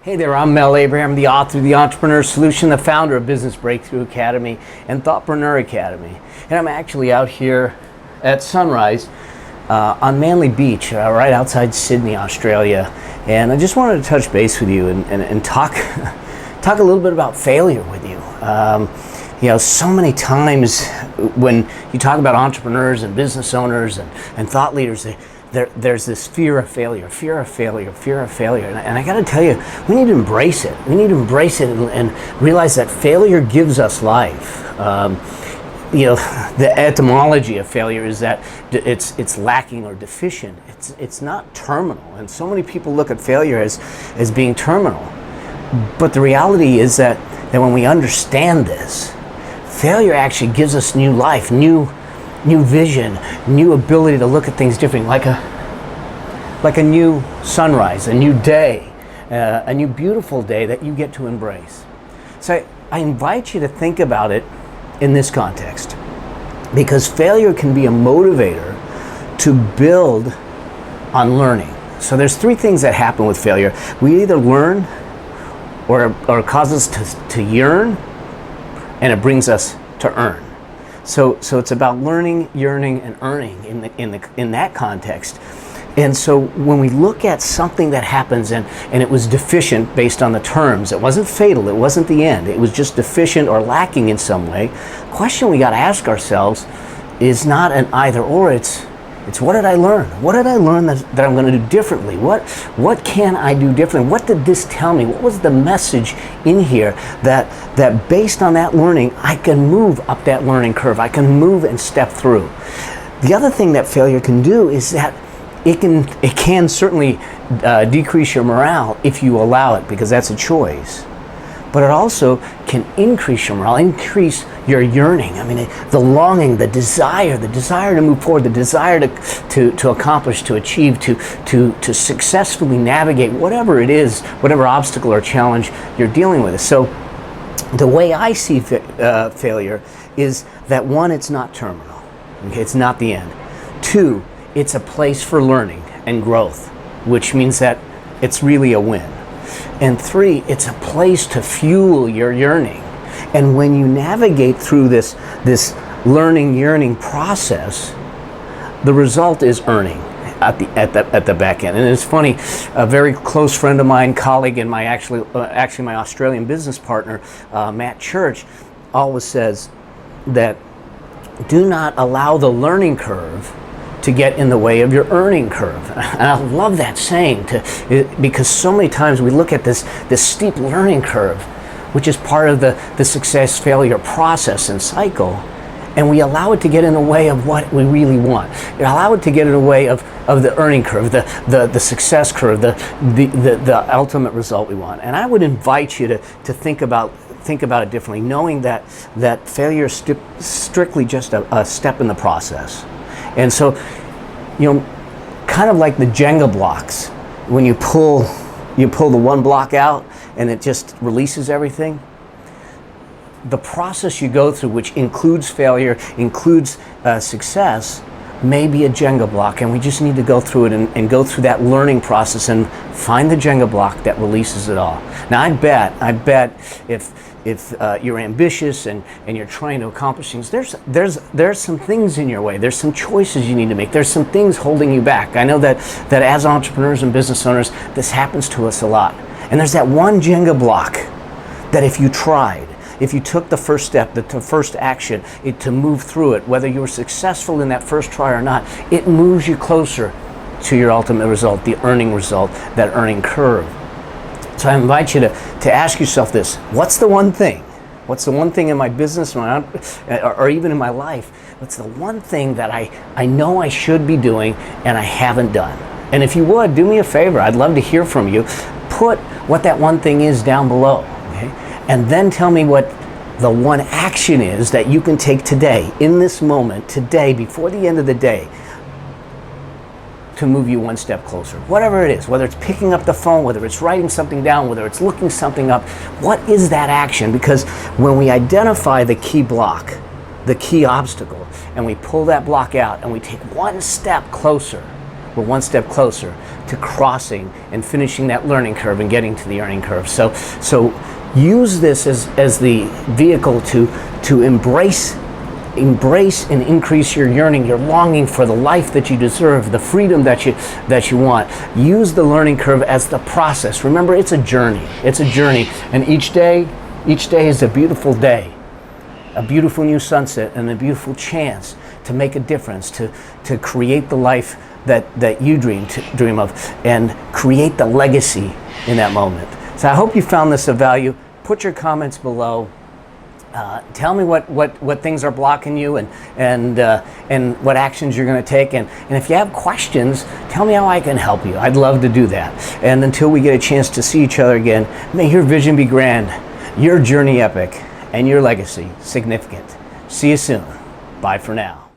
Hey there, I'm Mel Abraham, the author of The Entrepreneur Solution, the founder of Business Breakthrough Academy and Thoughtpreneur Academy. And I'm actually out here at sunrise on Manly Beach, right outside Sydney, Australia. And I just wanted to touch base with you and talk a little bit about failure with you. So many times when you talk about entrepreneurs and business owners and thought leaders, there's this fear of failure. And I got to tell you, we need to embrace it. We need to embrace it and realize that failure gives us life. The etymology of failure is that it's lacking or deficient. It's not terminal. And so many people look at failure as being terminal. But the reality is that when we understand this, failure actually gives us new life, new vision, new ability to look at things differently, like a new sunrise, a new day, a new beautiful day that you get to embrace. So I invite you to think about it in this context, because failure can be a motivator to build on learning. So there's three things that happen with failure. We either learn or it causes us to yearn, and it brings us to earn. So it's about learning, yearning, and earning in that context. And so when we look at something that happens and it was deficient based on the terms, it wasn't fatal, it wasn't the end, it was just deficient or lacking in some way, the question we got to ask ourselves is not an either or, it's what did I learn? What did I learn that I'm going to do differently? What can I do differently? What did this tell me? What was the message in here that based on that learning, I can move up that learning curve. I can move and step through. The other thing that failure can do is that it can certainly decrease your morale if you allow it, because that's a choice. But it also can increase your morale, increase your yearning. I mean, the longing, the desire to move forward, the desire to accomplish, to achieve, to successfully navigate whatever it is, whatever obstacle or challenge you're dealing with. So the way I see failure is that, one, it's not terminal. Okay, it's not the end. Two, it's a place for learning and growth, which means that it's really a win. And three, it's a place to fuel your yearning. And when you navigate through this learning, yearning process, the result is earning at the back end. And it's funny, a very close friend of mine, colleague, and my Australian business partner, Matt Church, always says that do not allow the learning curve to get in the way of your earning curve. And I love that saying, because so many times we look at this steep learning curve, which is part of the success failure process and cycle, and we allow it to get in the way of what we really want. We allow it to get in the way of the earning curve, the success curve, the ultimate result we want. And I would invite you to think about it differently, knowing that failure is strictly just a step in the process. And so, kind of like the Jenga blocks, when you pull the one block out and it just releases everything, the process you go through, which includes failure, includes success, may be a Jenga block, and we just need to go through it and go through that learning process and find the Jenga block that releases it all. Now, I bet if you're ambitious and you're trying to accomplish things, there's some things in your way. There's some choices you need to make. There's some things holding you back. I know that as entrepreneurs and business owners, this happens to us a lot. And there's that one Jenga block that if you tried, if you took the first step, the first action, to move through it, whether you were successful in that first try or not, it moves you closer to your ultimate result, the earning result, that earning curve. So I invite you to ask yourself this: what's the one thing? What's the one thing in my business or even in my life? What's the one thing that I know I should be doing and I haven't done? And if you would, do me a favor. I'd love to hear from you. Put what that one thing is down below. Okay? And then tell me what the one action is that you can take today, in this moment, today, before the end of the day, to move you one step closer. Whatever it is, whether it's picking up the phone, whether it's writing something down, whether it's looking something up, what is that action? Because when we identify the key block, the key obstacle, and we pull that block out and we take one step closer, we're one step closer to crossing and finishing that learning curve and getting to the earning curve. So use this as the vehicle to embrace and increase your yearning, your longing for the life that you deserve, the freedom that you want. Use the learning curve as the process. Remember, it's a journey. It's a journey, and each day is a beautiful day, a beautiful new sunset, and a beautiful chance to make a difference, to create the life that you dream of, and create the legacy in that moment. So I hope you found this of value. Put your comments below. Tell me what things are blocking you, and what actions you're going to take, and if you have questions, tell me how I can help you. I'd love to do that. And until we get a chance to see each other again, may your vision be grand, your journey epic, and your legacy significant. See you soon. Bye for now.